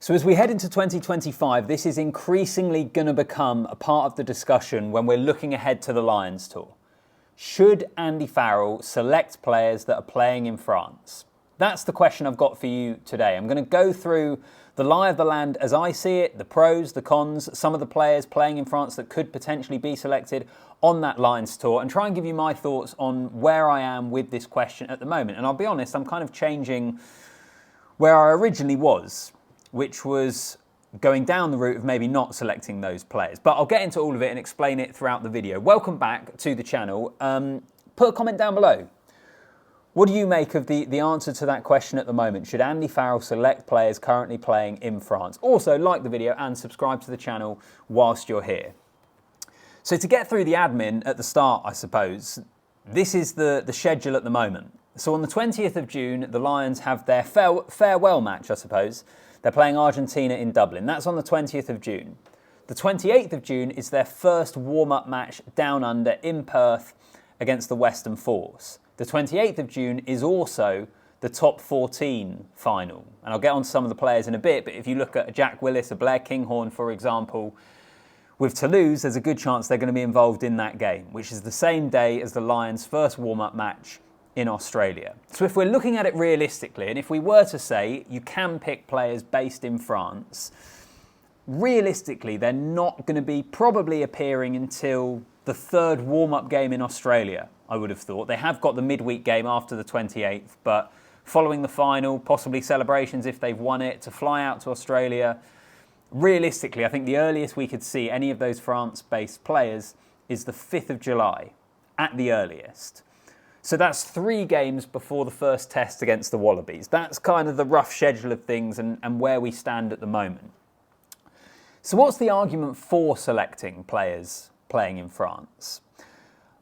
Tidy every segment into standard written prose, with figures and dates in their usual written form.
So as we head into 2025, this is increasingly going to become a part of the discussion when we're looking ahead to the Lions tour. Should Andy Farrell select players that are playing in France? That's the question I've got for you today. I'm going to go through the lie of the land as I see it, the pros, the cons, some of the players playing in France that could potentially be selected on that Lions tour, and try and give you my thoughts on where I am with this question at the moment. And I'll be honest, I'm kind of changing where I originally was, which was going down the route of maybe not selecting those players. But I'll get into all of it and explain it throughout the video. Welcome back to the channel. Put a comment down below. What do you make of the answer to that question at the moment? Should Andy Farrell select players currently playing in France? Also, like the video and subscribe to the channel whilst you're here. So to get through the admin at the start, I suppose, this is the schedule at the moment. So on the 20th of June, the Lions have their farewell match, I suppose. They're playing Argentina in Dublin. That's on the 20th of June. The 28th of June is their first warm-up match down under in Perth against the Western Force. The 28th of June is also the top 14 final. And I'll get on to some of the players in a bit, but if you look at a Jack Willis, a Blair Kinghorn, for example, with Toulouse, there's a good chance they're going to be involved in that game, which is the same day as the Lions' first warm-up match in Australia. So if we're looking at it realistically, and if we were to say you can pick players based in France, realistically, they're not going to be probably appearing until the third warm-up game in Australia, I would have thought. They have got the midweek game after the 28th, but following the final, possibly celebrations if they've won it, to fly out to Australia. Realistically, I think the earliest we could see any of those France-based players is the 5th of July, at the earliest. So that's 3 games before the first test against the Wallabies. That's kind of the rough schedule of things and where we stand at the moment. So what's the argument for selecting players playing in France?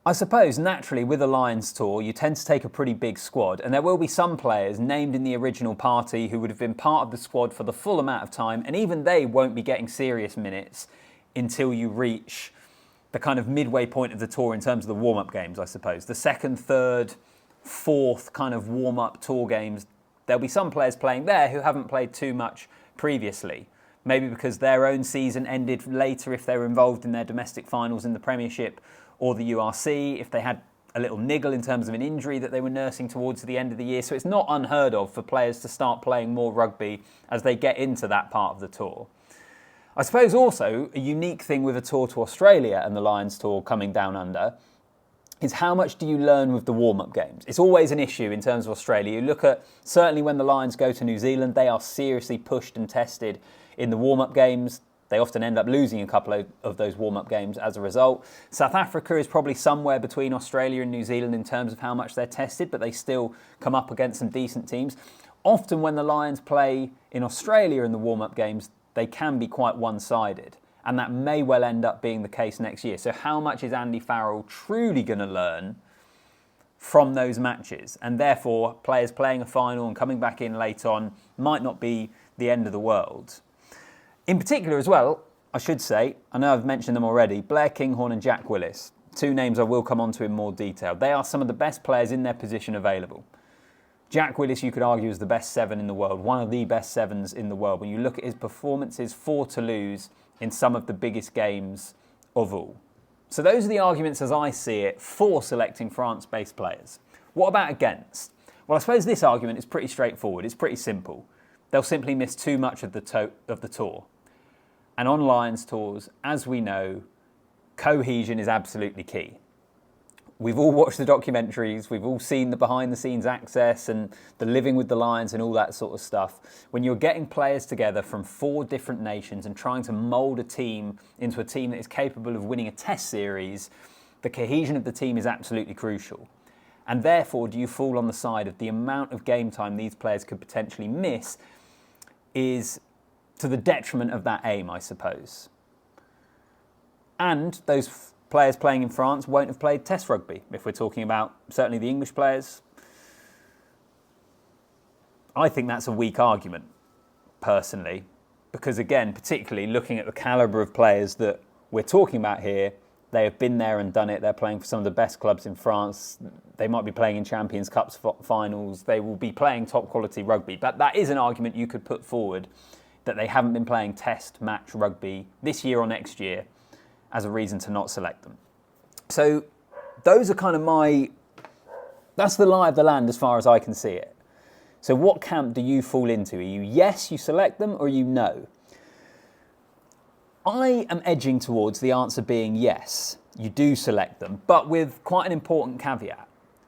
I suppose, naturally, with a Lions tour, you tend to take a pretty big squad, and there will be some players named in the original party who would have been part of the squad for the full amount of time, and even they won't be getting serious minutes until you reach the kind of midway point of the tour in terms of the warm-up games, I suppose. The second, third, fourth kind of warm-up tour games, there'll be some players playing there who haven't played too much previously. Maybe because their own season ended later if they were involved in their domestic finals in the Premiership or the URC, if they had a little niggle in terms of an injury that they were nursing towards the end of the year. So it's not unheard of for players to start playing more rugby as they get into that part of the tour. I suppose also a unique thing with a tour to Australia and the Lions tour coming down under is how much do you learn with the warm-up games? It's always an issue in terms of Australia. You look at, certainly when the Lions go to New Zealand, they are seriously pushed and tested in the warm-up games. They often end up losing a couple of those warm-up games as a result. South Africa is probably somewhere between Australia and New Zealand in terms of how much they're tested, but they still come up against some decent teams. Often when the Lions play in Australia in the warm-up games, they can be quite one-sided, and that may well end up being the case next year. So how much is Andy Farrell truly going to learn from those matches? And therefore, players playing a final and coming back in late on might not be the end of the world. In particular as well, I should say, I know I've mentioned them already, Blair Kinghorn and Jack Willis, 2 names I will come on to in more detail. They are some of the best players in their position available. Jack Willis, you could argue, is the best 7 in the world, one of the best 7s in the world. When you look at his performances for Toulouse in some of the biggest games of all. So those are the arguments as I see it for selecting France-based players. What about against? Well, I suppose this argument is pretty straightforward. It's pretty simple. They'll simply miss too much of the tour. And on Lions tours, as we know, cohesion is absolutely key. We've all watched the documentaries, we've all seen the behind-the-scenes access and the living with the Lions and all that sort of stuff. When you're getting players together from 4 different nations and trying to mould a team into a team that is capable of winning a test series, the cohesion of the team is absolutely crucial. And therefore, do you fall on the side of the amount of game time these players could potentially miss is to the detriment of that aim, I suppose. And those players playing in France won't have played Test rugby, if we're talking about certainly the English players. I think that's a weak argument, personally, because again, particularly looking at the calibre of players that we're talking about here, they have been there and done it. They're playing for some of the best clubs in France. They might be playing in Champions Cup finals. They will be playing top quality rugby. But that is an argument you could put forward that they haven't been playing test match rugby this year or next year as a reason to not select them. So those are kind of that's the lie of the land as far as I can see it. So what camp do you fall into? Are you yes, you select them, or are you no? I am edging towards the answer being yes, you do select them, but with quite an important caveat,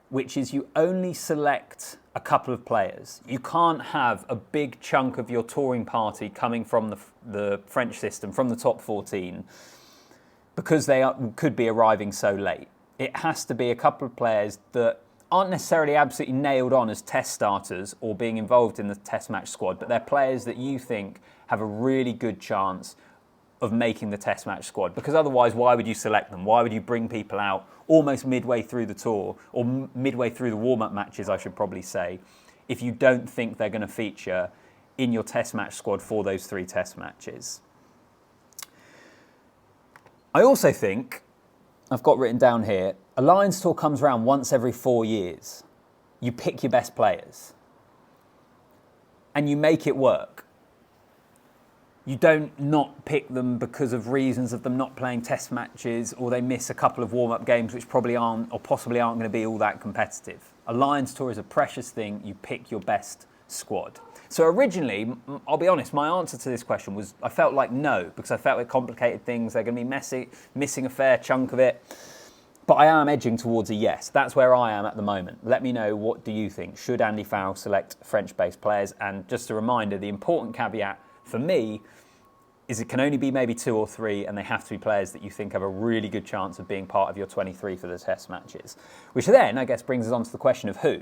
which is you only select a couple of players. You can't have a big chunk of your touring party coming from the French system, from the top 14, because they could be arriving so late. It has to be a couple of players that aren't necessarily absolutely nailed on as test starters or being involved in the test match squad, but they're players that you think have a really good chance of making the test match squad. Because otherwise, why would you select them? Why would you bring people out almost midway through the tour, or midway through the warm-up matches, I should probably say, if you don't think they're going to feature in your test match squad for those 3 test matches? I also think, I've got written down here, a Lions tour comes around once every 4 years. You pick your best players and you make it work. You don't not pick them because of reasons of them not playing test matches, or they miss a couple of warm-up games which probably aren't or possibly aren't going to be all that competitive. A Lions tour is a precious thing. You pick your best squad. So originally, I'll be honest, my answer to this question was I felt like no, because I felt it complicated things. They're going to be missing a fair chunk of it. But I am edging towards a yes. That's where I am at the moment. Let me know, what do you think? Should Andy Farrell select French-based players? And just a reminder, the important caveat for me is it can only be maybe 2 or 3, and they have to be players that you think have a really good chance of being part of your 23 for the test matches. Which then, I guess, brings us on to the question of who.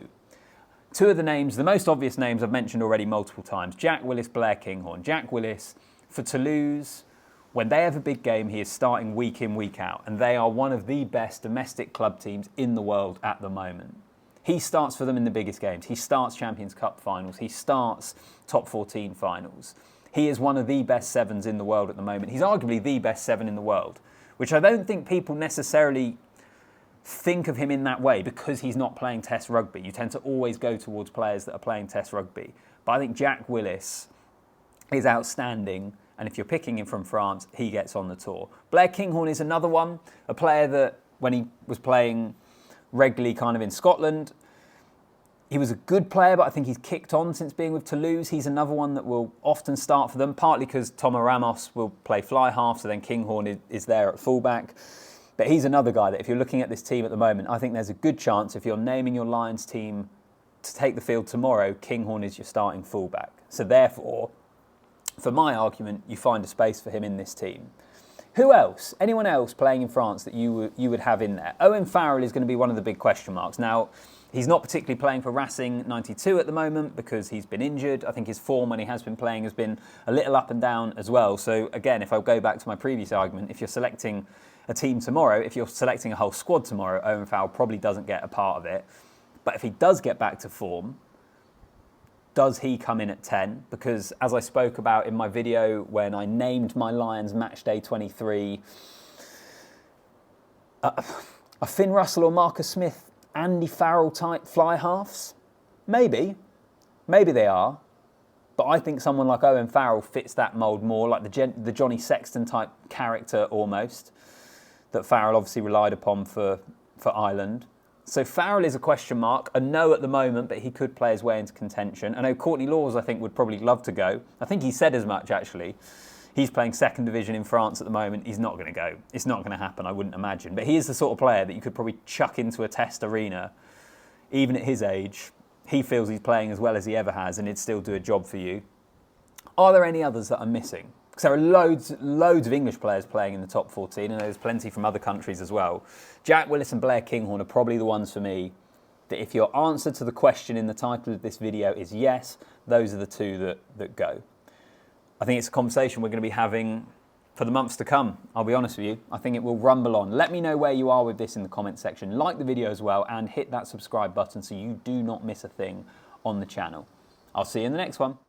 2 of the names, the most obvious names I've mentioned already multiple times, Jack Willis, Blair Kinghorn. Jack Willis, for Toulouse, when they have a big game, he is starting week in, week out, and they are one of the best domestic club teams in the world at the moment. He starts for them in the biggest games. He starts Champions Cup finals. He starts top 14 finals. He is one of the best 7s in the world at the moment. He's arguably the best 7 in the world, which I don't think people necessarily think of him in that way because he's not playing test rugby. You tend to always go towards players that are playing test rugby. But I think Jack Willis is outstanding, and if you're picking him from France, he gets on the tour. Blair Kinghorn is another one, a player that when he was playing regularly kind of in Scotland, he was a good player, but I think he's kicked on since being with Toulouse. He's another one that will often start for them, partly because Tomo Ramos will play fly half, so then Kinghorn is there at fullback. But he's another guy that if you're looking at this team at the moment, I think there's a good chance if you're naming your Lions team to take the field tomorrow, Kinghorn is your starting fullback. So therefore, for my argument, you find a space for him in this team. Who else? Anyone else playing in France that you would have in there? Owen Farrell is going to be one of the big question marks. Now, he's not particularly playing for Racing 92 at the moment because he's been injured. I think his form when he has been playing has been a little up and down as well. So again, if I go back to my previous argument, if you're selecting a team tomorrow, if you're selecting a whole squad tomorrow, Owen Farrell probably doesn't get a part of it. But if he does get back to form, does he come in at 10? Because as I spoke about in my video when I named my Lions Matchday 23, a Finn Russell or Marcus Smith, Andy Farrell type fly halves? Maybe they are. But I think someone like Owen Farrell fits that mould more, like the Johnny Sexton type character almost, that Farrell obviously relied upon for Ireland. So Farrell is a question mark, a no at the moment, but he could play his way into contention. I know Courtney Laws, I think, would probably love to go. I think he said as much, actually. He's playing second division in France at the moment. He's not going to go. It's not going to happen, I wouldn't imagine. But he is the sort of player that you could probably chuck into a test arena, even at his age. He feels he's playing as well as he ever has, and he'd still do a job for you. Are there any others that I'm missing? Because there are loads of English players playing in the top 14, and there's plenty from other countries as well. Jack Willis and Blair Kinghorn are probably the ones for me that if your answer to the question in the title of this video is yes, those are the 2 that go. I think it's a conversation we're going to be having for the months to come, I'll be honest with you. I think it will rumble on. Let me know where you are with this in the comment section. Like the video as well, and hit that subscribe button so you do not miss a thing on the channel. I'll see you in the next one.